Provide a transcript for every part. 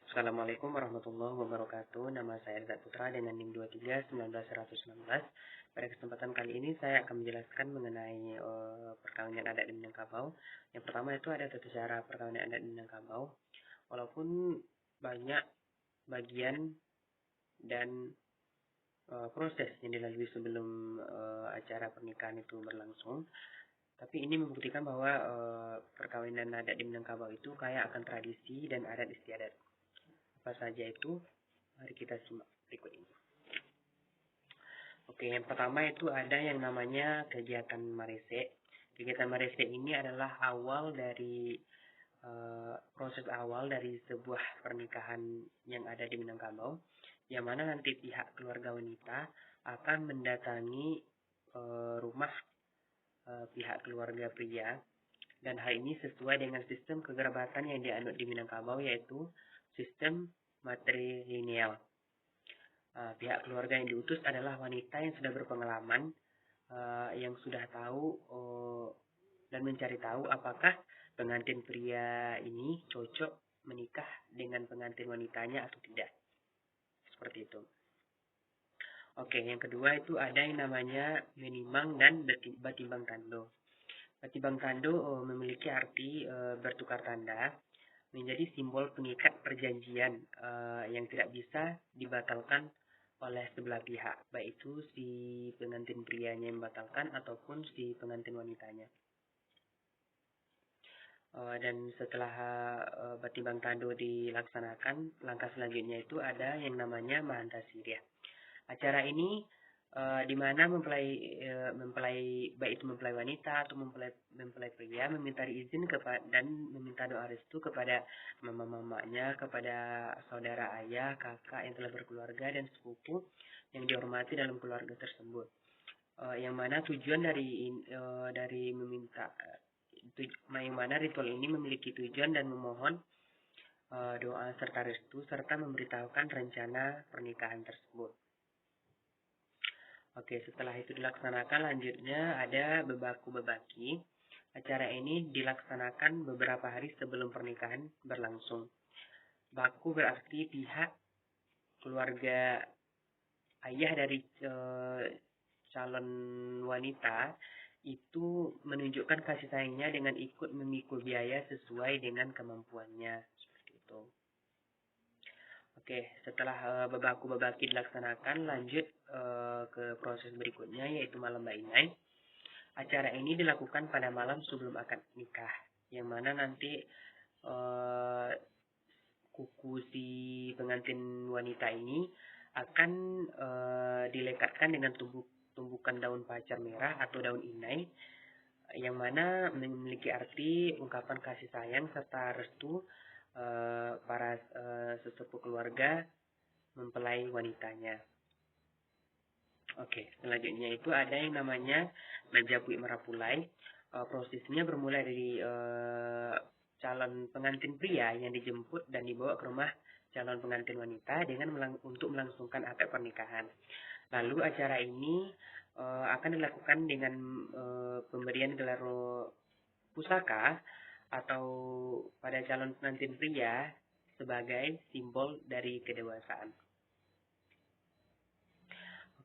Assalamualaikum warahmatullahi wabarakatuh. Nama saya Rizal Putra dengan NIM 23 19 119. Pada kesempatan kali ini saya akan menjelaskan mengenai perkawinan adat di Minangkabau. Yang pertama itu ada tata cara perkawinan adat di Minangkabau. Walaupun banyak bagian dan proses yang dilalui sebelum acara pernikahan itu berlangsung, tapi ini membuktikan bahwa perkawinan adat di Minangkabau itu kaya akan tradisi dan adat istiadat. Apa saja itu? Mari kita simak berikut ini. Oke, yang pertama itu ada yang namanya kegiatan marese. Kegiatan marese ini adalah proses awal dari sebuah pernikahan yang ada di Minangkabau, yang mana nanti pihak keluarga wanita akan mendatangi rumah pihak keluarga pria, dan hal ini sesuai dengan sistem kekerabatan yang dianut di Minangkabau, yaitu sistem matrilineal. Pihak keluarga yang diutus adalah wanita yang sudah berpengalaman, yang sudah tahu dan mencari tahu apakah pengantin pria ini cocok menikah dengan pengantin wanitanya atau tidak. Seperti itu. Oke, yang kedua itu ada yang namanya menimang dan batimbang tando. Batimbang tando memiliki arti bertukar tanda, menjadi simbol pengikat perjanjian yang tidak bisa dibatalkan oleh sebelah pihak, baik itu si pengantin prianya yang membatalkan ataupun si pengantin wanitanya. Dan setelah batimbang tando dilaksanakan, langkah selanjutnya itu ada yang namanya mahantasirya. Acara ini di mana mempelai baik itu mempelai wanita atau mempelai pria meminta izin dan meminta doa restu kepada mama-mamanya, kepada saudara ayah, kakak yang telah berkeluarga dan sepupu yang dihormati dalam keluarga tersebut. Yang mana tujuan dari meminta yang mana ritual ini memiliki tujuan dan memohon doa serta restu serta memberitahukan rencana pernikahan tersebut. Oke, setelah itu dilaksanakan, lanjutnya ada bebaku bebaki. Acara ini dilaksanakan beberapa hari sebelum pernikahan berlangsung. Baku berarti pihak keluarga ayah dari calon wanita itu menunjukkan kasih sayangnya dengan ikut memikul biaya sesuai dengan kemampuannya. Seperti itu. Oke, setelah bebaku bebaki dilaksanakan, lanjut ke proses berikutnya, yaitu malam bainai. Acara ini dilakukan pada malam sebelum akad nikah, yang mana nanti kuku si pengantin wanita ini akan dilekatkan dengan tumbukan daun pacar merah atau daun inai, yang mana memiliki arti ungkapan kasih sayang serta restu para sesepuh keluarga mempelai wanitanya. Oke, selanjutnya itu ada yang namanya Najapui Merapulai. Prosesnya bermula dari calon pengantin pria yang dijemput dan dibawa ke rumah calon pengantin wanita untuk melangsungkan akad pernikahan. Lalu acara ini akan dilakukan dengan pemberian gelar pusaka atau pada calon pengantin pria sebagai simbol dari kedewasaan.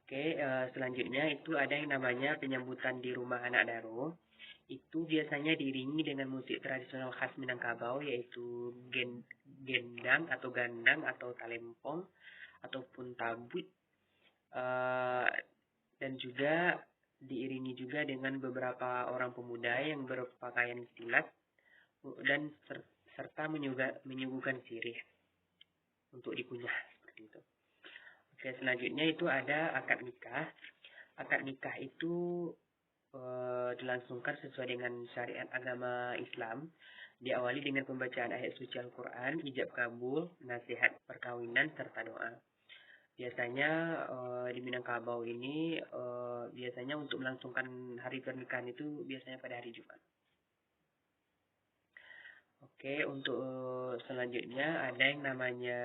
Oke, selanjutnya itu ada yang namanya penyambutan di rumah anak daro. Itu biasanya diiringi dengan musik tradisional khas Minangkabau, yaitu gendang atau gandang atau talempong ataupun tabut, dan juga diiringi juga dengan beberapa orang pemuda yang berpakaian silat dan serta menyuguhkan sirih untuk dikunyah seperti itu. Oke, selanjutnya itu ada akad nikah. Akad nikah itu dilangsungkan sesuai dengan syariat agama Islam, diawali dengan pembacaan ayat suci Al-Quran, ijab kabul, nasihat perkawinan, serta doa. Biasanya di Minangkabau ini biasanya untuk melangsungkan hari pernikahan itu biasanya pada hari Jumat. Oke, untuk selanjutnya ada yang namanya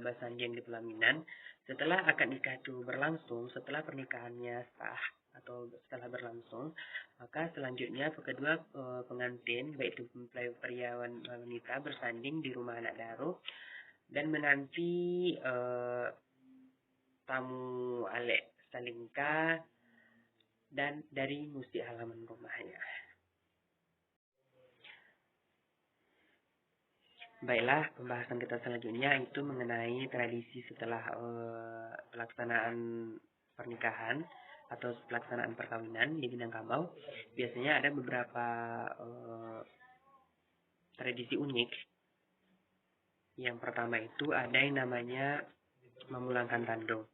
basandian di pelaminan. Setelah akad nikah itu berlangsung, setelah pernikahannya sah atau setelah berlangsung, maka selanjutnya kedua pengantin, baik itu mempelai pria wanita, bersanding di rumah anak daro dan menanti tamu Alek Salingka dan dari musik halaman rumahnya. Baiklah, pembahasan kita selanjutnya itu mengenai tradisi setelah pelaksanaan pernikahan atau pelaksanaan perkawinan di Minangkabau. Biasanya ada beberapa tradisi unik. Yang pertama itu ada yang namanya memulangkan tando.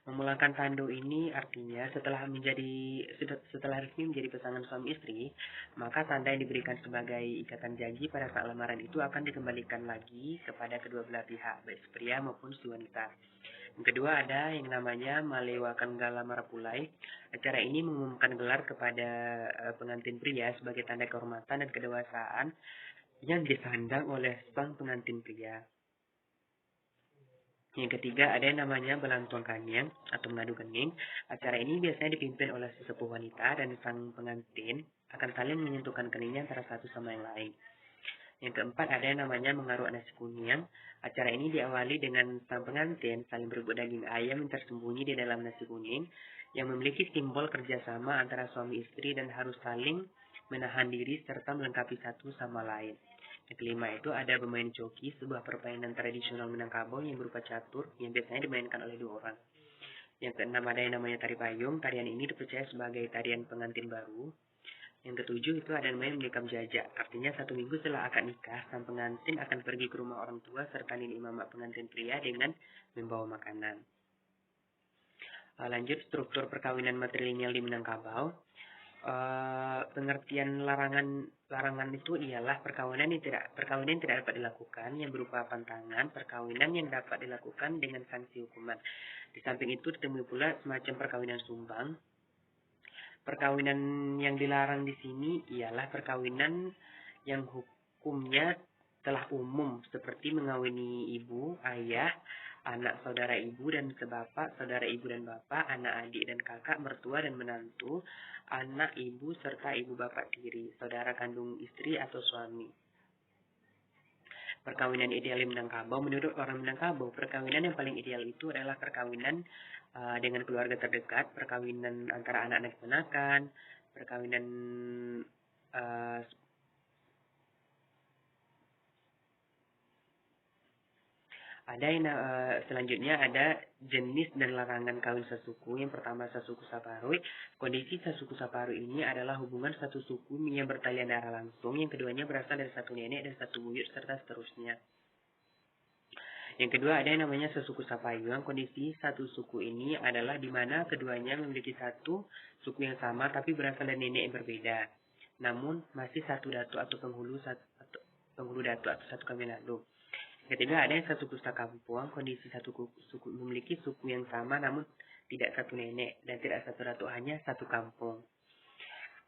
Memulangkan tando ini artinya setelah resmi menjadi pasangan suami istri, maka tanda yang diberikan sebagai ikatan janji pada saat lamaran itu akan dikembalikan lagi kepada kedua belah pihak, baik pria maupun si wanita. Yang kedua ada yang namanya malewakan gala marapulai. Acara ini mengumumkan gelar kepada pengantin pria sebagai tanda kehormatan dan kedewasaan yang disandang oleh sang pengantin pria. Yang ketiga ada yang namanya belantuang kanyang atau mengadu kening. Acara ini biasanya dipimpin oleh sesepuh wanita dan sang pengantin akan saling menyentuhkan keningnya antara satu sama yang lain. Yang keempat ada yang namanya mengaruk nasi kuning. Acara ini diawali dengan sang pengantin saling berebut daging ayam yang tersembunyi di dalam nasi kuning yang memiliki simbol kerjasama antara suami istri dan harus saling menahan diri serta melengkapi satu sama lain. Yang kelima itu ada bermain joki, sebuah permainan tradisional Minangkabau yang berupa catur yang biasanya dimainkan oleh dua orang. Yang keenam ada yang namanya tari payung. Tarian ini dipercaya sebagai tarian pengantin baru. Yang ketujuh itu ada namanya menikam jajak. Artinya 1 minggu setelah akad nikah, sang pengantin akan pergi ke rumah orang tua serta nenek mamak pengantin pria dengan membawa makanan. Lanjut struktur perkawinan matrilineal di Minangkabau. Pengertian larangan itu ialah perkawinan yang tidak dapat dilakukan yang berupa pantangan, perkawinan yang dapat dilakukan dengan sanksi hukuman. Di samping itu ditemui pula semacam perkawinan sumbang. Perkawinan yang dilarang di sini ialah perkawinan yang hukumnya telah umum seperti mengawini ibu, ayah, anak saudara ibu dan sebapak, saudara ibu dan bapak, anak adik dan kakak, mertua dan menantu, anak ibu serta ibu bapak tiri, saudara kandung istri atau suami. Perkawinan ideal di Minangkabau, menurut orang Minangkabau, perkawinan yang paling ideal itu adalah perkawinan dengan keluarga terdekat, perkawinan antara anak-anak keponakan, perkawinan ada yang selanjutnya ada jenis dan larangan kawin sesuku. Yang pertama sesuku Saparui. Kondisi sesuku Saparui ini adalah hubungan satu suku yang bertalian darah langsung. Yang keduanya berasal dari satu nenek dan satu buyut serta seterusnya. Yang kedua ada yang namanya sesuku Sapayuang. Kondisi satu suku ini adalah di mana keduanya memiliki satu suku yang sama tapi berasal dari nenek yang berbeda. Namun masih satu datu atau penghulu datu atau satu kami lalu. Ketiga ada yang satu kusta kampung, kondisi satu suku memiliki suku yang sama namun tidak satu nenek dan tidak satu datuk, hanya satu kampung.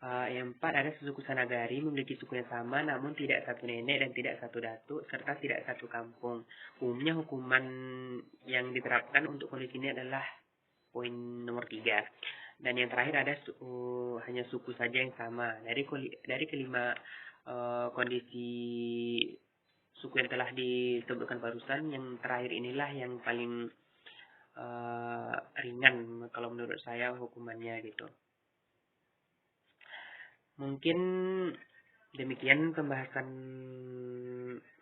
Yang empat ada suku Sanagari memiliki suku yang sama namun tidak satu nenek dan tidak satu datuk serta tidak satu kampung. Umumnya hukuman yang diterapkan untuk kondisi ini adalah poin nomor 3. Dan yang terakhir ada hanya suku saja yang sama. Dari kelima kondisi suku yang telah disebutkan barusan, yang terakhir inilah yang paling ringan kalau menurut saya hukumannya gitu. Mungkin demikian pembahasan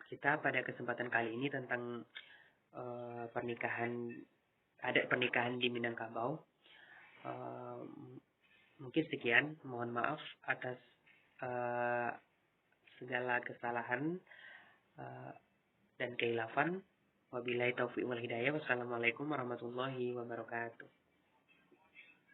kita pada kesempatan kali ini tentang adat pernikahan di Minangkabau. Mungkin sekian, mohon maaf atas segala kesalahan dan keilafan. Wabillahi taufiq wal hidayah. Wassalamualaikum warahmatullahi wabarakatuh.